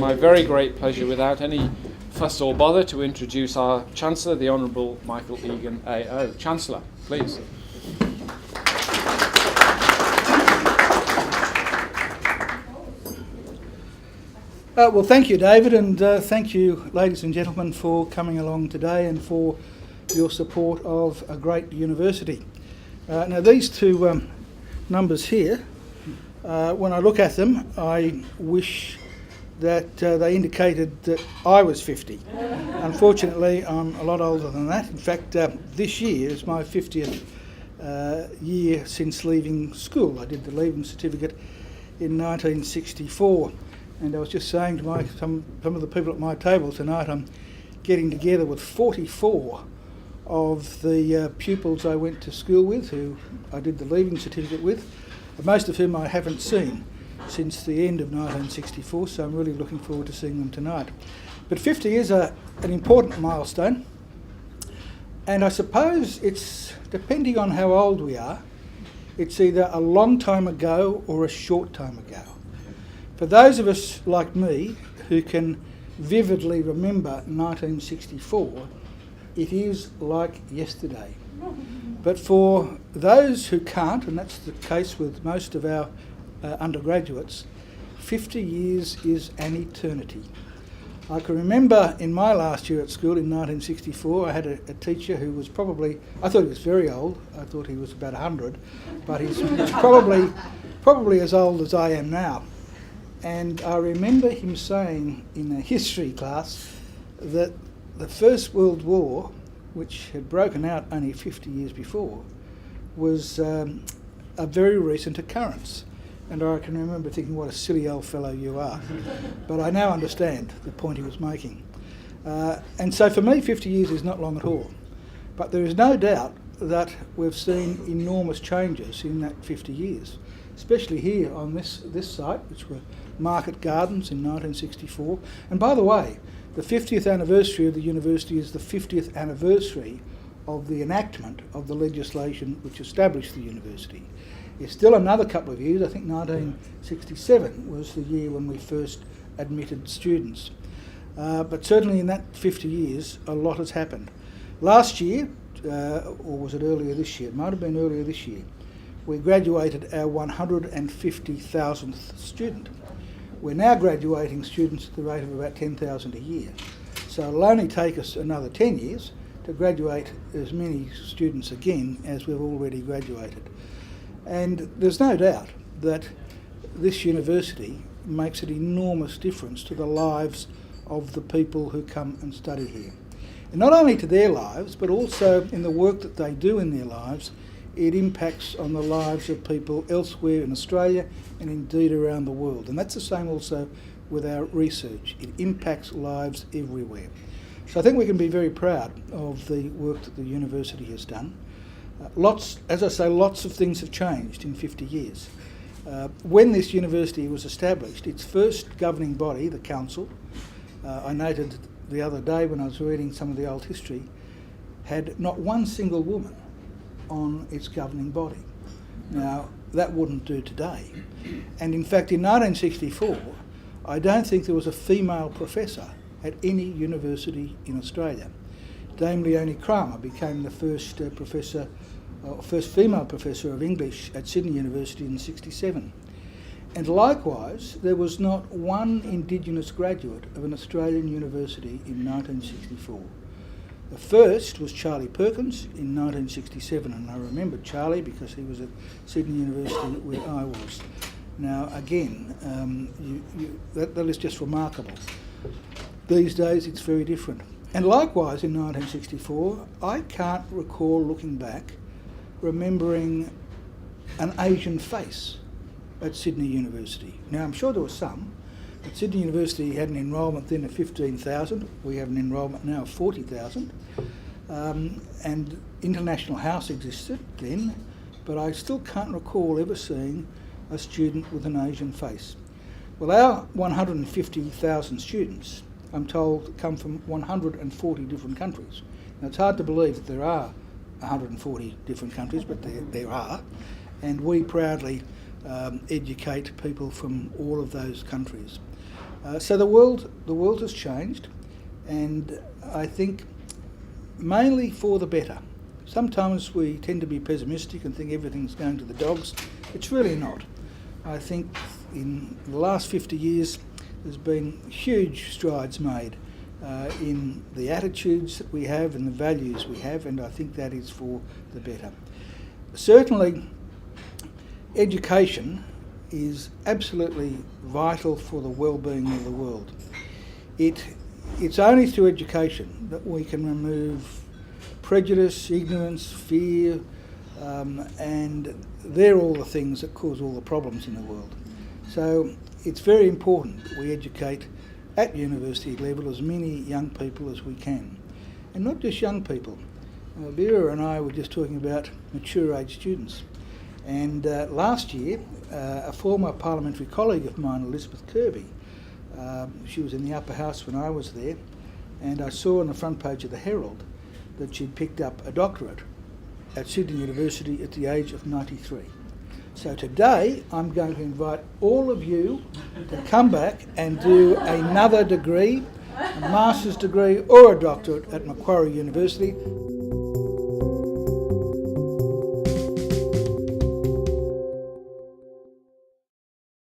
my very great pleasure, without any fuss or bother, to introduce our Chancellor, the Honourable Michael Egan AO. Chancellor, please. Well, thank you, David, and thank you, ladies and gentlemen, for coming along today and for your support of a great university. Now, these two numbers here, when I look at them, I wish that they indicated that I was 50. Unfortunately, I'm a lot older than that. In fact, this year is my 50th year since leaving school. I did the leaving certificate in 1964. And I was just saying to some of the people at my table tonight, I'm getting together with 44 of the pupils I went to school with, who I did the leaving certificate with, most of whom I haven't seen since the end of 1964, so I'm really looking forward to seeing them tonight. But 50 is an important milestone, and I suppose it's, depending on how old we are, it's either a long time ago or a short time ago. For those of us like me who can vividly remember 1964, it is like yesterday. But for those who can't, and that's the case with most of our undergraduates, 50 years is an eternity. I can remember in my last year at school in 1964, I had a teacher who was probably, I thought he was very old, I thought he was about 100, but he's probably as old as I am now. And I remember him saying in a history class that the First World War, which had broken out only 50 years before, was a very recent occurrence. And I can remember thinking, what a silly old fellow you are. But I now understand the point he was making. And so for me, 50 years is not long at all. But there is no doubt that we've seen enormous changes in that 50 years, especially here on this site, which were Market Gardens in 1964. And by the way, the 50th anniversary of the university is the 50th anniversary of the enactment of the legislation which established the university. It's still another couple of years. I think 1967 was the year when we first admitted students. But certainly in that 50 years, a lot has happened. Last year, or was it earlier this year? It might have been earlier this year, we graduated our 150,000th student. We're now graduating students at the rate of about 10,000 a year. So it'll only take us another 10 years to graduate as many students again as we've already graduated. And there's no doubt that this university makes an enormous difference to the lives of the people who come and study here. And not only to their lives, but also in the work that they do in their lives, it impacts on the lives of people elsewhere in Australia and indeed around the world. And that's the same also with our research. It impacts lives everywhere. So I think we can be very proud of the work that the university has done. As I say, lots of things have changed in 50 years. When this university was established, its first governing body, the council, I noted the other day when I was reading some of the old history, had not one single woman on its governing body. Now, that wouldn't do today. And in fact, in 1964, I don't think there was a female professor at any university in Australia. Dame Leonie Kramer became the first first female professor of English at Sydney University in '67. And likewise, there was not one Indigenous graduate of an Australian university in 1964. The first was Charlie Perkins in 1967, and I remember Charlie because he was at Sydney University where I was. Now again, that is just remarkable. These days it's very different. And likewise in 1964, I can't recall looking back, remembering an Asian face at Sydney University. Now I'm sure there were some. But Sydney University had an enrolment then of 15,000. We have an enrolment now of 40,000. And International House existed then, but I still can't recall ever seeing a student with an Asian face. Well, our 150,000 students, I'm told, come from 140 different countries. Now, it's hard to believe that there are 140 different countries, but there are. And we proudly educate people from all of those countries. So the world has changed, and I think mainly for the better. Sometimes we tend to be pessimistic and think everything's going to the dogs. It's really not. I think in the last 50 years there's been huge strides made in the attitudes that we have and the values we have, and I think that is for the better. Certainly, education is absolutely vital for the well-being of the world. It's only through education that we can remove prejudice, ignorance, fear, and they're all the things that cause all the problems in the world. So it's very important that we educate at university level as many young people as we can. And not just young people. Vera and I were just talking about mature age students. And last year, a former parliamentary colleague of mine, Elizabeth Kirby, she was in the upper house when I was there, and I saw on the front page of the Herald that she'd picked up a doctorate at Sydney University at the age of 93. So today I'm going to invite all of you to come back and do another degree, a master's degree or a doctorate at Macquarie University.